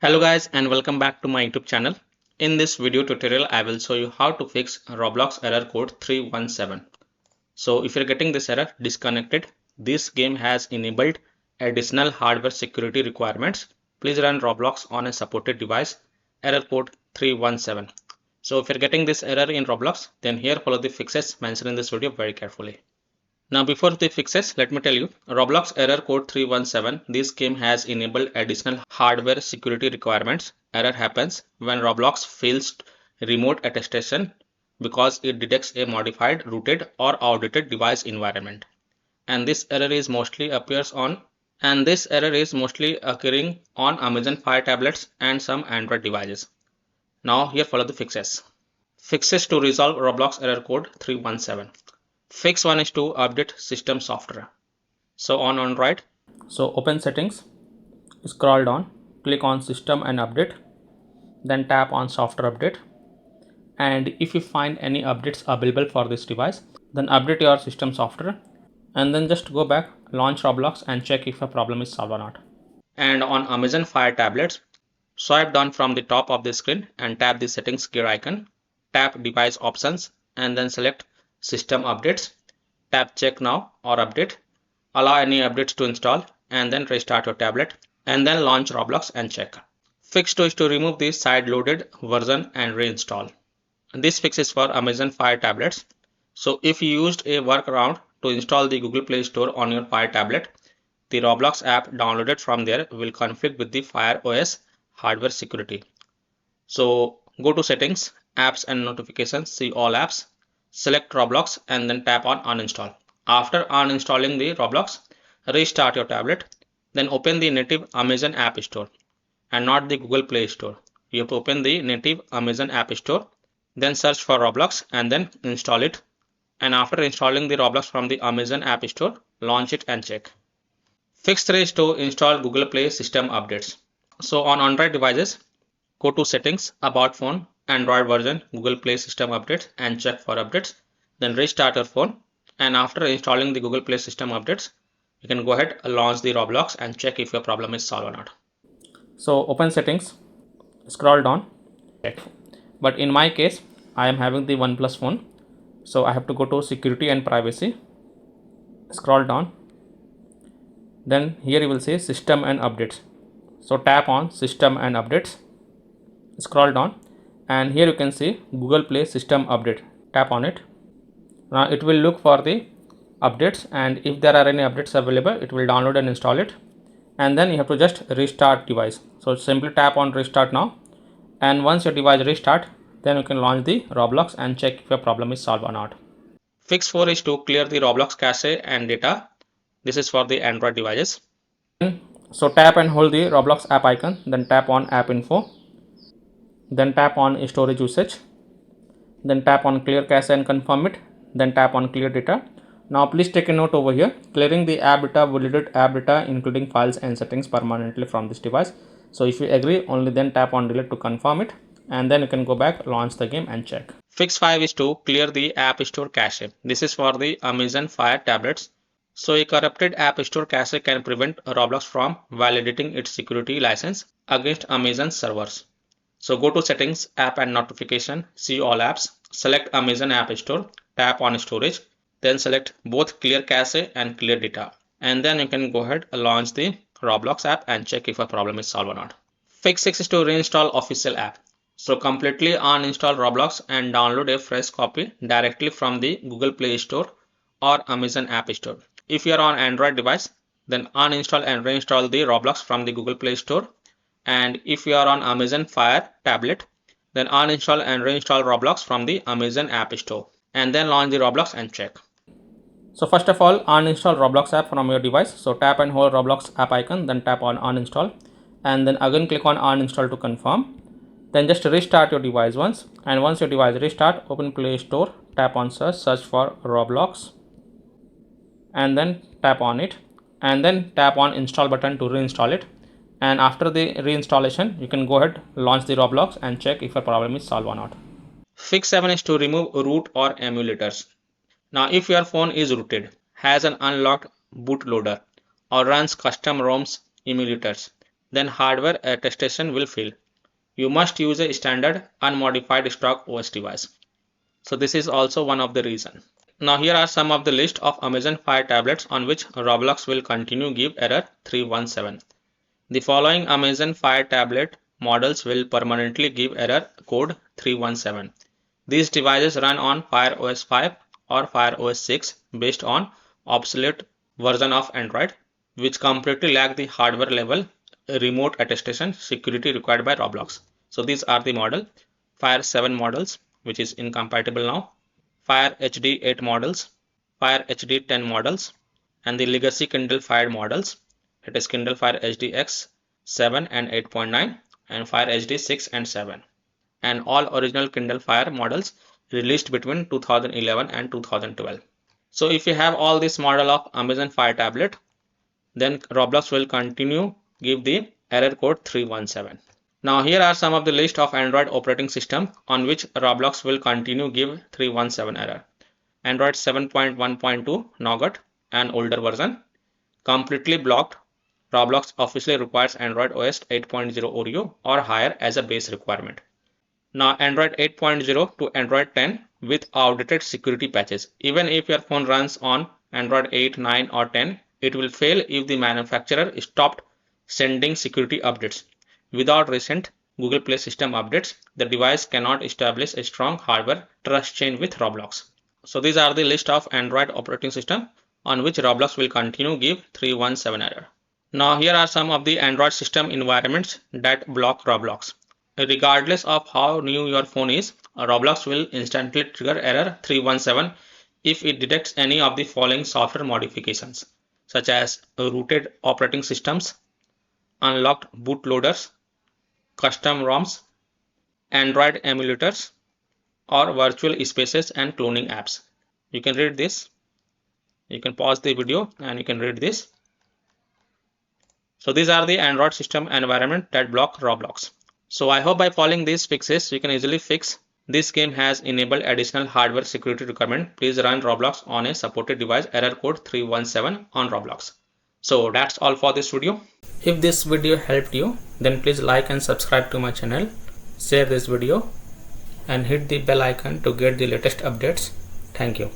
Hello guys and welcome back to my YouTube channel. In this video tutorial I will show you how to fix Roblox error code 317. So if you're getting this error disconnected, this game has enabled additional hardware security requirements. Please run Roblox on a supported device, error code 317. So if you're getting this error in Roblox, then here follow the fixes mentioned in this video very carefully. Now before the fixes, let me tell you, Roblox Error Code 317, this game has enabled additional hardware security requirements. Error happens when Roblox fails remote attestation because it detects a modified, rooted or outdated device environment. And this error is mostly occurring on Amazon Fire tablets and some Android devices. Now here follow the fixes. Fixes to resolve Roblox Error Code 317. Fix 1 is to update system software. So on Android, so open settings, scroll down, click on system and update, then tap on software update, and if you find any updates available for this device, then update your system software and then just go back, launch Roblox and check if a problem is solved or not. And on Amazon Fire tablets, swipe down from the top of the screen and tap the settings gear icon, tap device options and then select system updates, tap check now or update, allow any updates to install and then restart your tablet and then launch Roblox and check. Fix 2 is to remove the side-loaded version and reinstall. This fix is for Amazon Fire tablets. So if you used a workaround to install the Google Play Store on your Fire tablet, the Roblox app downloaded from there will conflict with the Fire OS hardware security. So go to settings, apps and notifications, see all apps, select Roblox and then tap on uninstall. After uninstalling the Roblox, restart your tablet, then open the native Amazon App Store and not the Google Play Store. You have to open the native Amazon App Store, then search for Roblox and then install it. And after installing the Roblox from the Amazon App Store, launch it and check. Fix 3 is to install Google Play system updates. So on Android devices, go to settings, about phone, Android version, Google Play system updates and check for updates. Then restart your phone and after installing the Google Play system updates, you can go ahead and launch the Roblox and check if your problem is solved or not. So open settings, scroll down, check. But in my case, I am having the OnePlus phone. So I have to go to security and privacy, scroll down. Then here you will see system and updates. So tap on system and updates, scroll down and here you can see Google Play system update, tap on it. Now it will look for the updates and if there are any updates available, it will download and install it and then you have to just restart device. So simply tap on restart now and once your device restart, then you can launch the Roblox and check if your problem is solved or not. Fix 4 is to clear the Roblox cache and data. This is for the Android devices. So tap and hold the Roblox app icon, then tap on app info, then tap on storage usage, then tap on clear cache and confirm it, then tap on clear data. Now please take a note over here, clearing the app data will delete app data including files and settings permanently from this device. So if you agree, only then tap on delete to confirm it and then you can go back, launch the game and check. Fix 5 is to clear the App Store cache. This is for the Amazon Fire tablets. So a corrupted App Store cache can prevent Roblox from validating its security license against Amazon servers. So go to settings, app and notification, see all apps, select Amazon App Store, tap on storage, then select both clear cache and clear data. And then you can go ahead and launch the Roblox app and check if a problem is solved or not. Fix 6 is to reinstall official app. So completely uninstall Roblox and download a fresh copy directly from the Google Play Store or Amazon App Store. If you are on Android device, then uninstall and reinstall the Roblox from the Google Play Store. And if you are on Amazon Fire tablet, then uninstall and reinstall Roblox from the Amazon App Store and then launch the Roblox and check. So first of all, uninstall Roblox app from your device. So tap and hold Roblox app icon, then tap on uninstall and then again click on uninstall to confirm. Then just restart your device once and once your device restart, open Play Store, tap on search for Roblox and then tap on it and then tap on install button to reinstall it. And after the reinstallation, you can go ahead, launch the Roblox and check if a problem is solved or not. Fix 7 is to remove root or emulators. Now if your phone is rooted, has an unlocked bootloader or runs custom ROMs emulators, then hardware attestation will fail. You must use a standard unmodified stock OS device. So this is also one of the reasons. Now here are some of the list of Amazon Fire tablets on which Roblox will continue give error 317. The following Amazon Fire tablet models will permanently give error code 317. These devices run on Fire OS 5 or Fire OS 6 based on obsolete version of Android, which completely lack the hardware level remote attestation security required by Roblox. So these are the model Fire 7 models, which is incompatible now, Fire HD 8 models, Fire HD 10 models, and the legacy Kindle Fire models, that is Kindle Fire HD X 7 and 8.9 and Fire HD 6 and 7, and all original Kindle Fire models released between 2011 and 2012. So if you have all this model of Amazon Fire tablet, then Roblox will continue give the error code 317. Now here are some of the list of Android operating system on which Roblox will continue give 317 error. Android 7.1.2 Nougat, an older version, completely blocked. Roblox officially requires Android OS 8.0 Oreo or higher as a base requirement. Now Android 8.0 to Android 10 with outdated security patches. Even if your phone runs on Android 8, 9 or 10, it will fail if the manufacturer stopped sending security updates. Without recent Google Play system updates, the device cannot establish a strong hardware trust chain with Roblox. So these are the list of Android operating system on which Roblox will continue give 317 error. Now here are some of the Android system environments that block Roblox. Regardless of how new your phone is, Roblox will instantly trigger error 317 if it detects any of the following software modifications, such as rooted operating systems, unlocked bootloaders, custom ROMs, Android emulators, or virtual spaces and cloning apps. You can read this. You can pause the video and you can read this. So these are the Android system environment that block Roblox. So I hope by following these fixes, you can easily fix. This game has enabled additional hardware security requirement. Please run Roblox on a supported device, error code 317 on Roblox. So that's all for this video. If this video helped you, then please like and subscribe to my channel, share this video and hit the bell icon to get the latest updates. Thank you.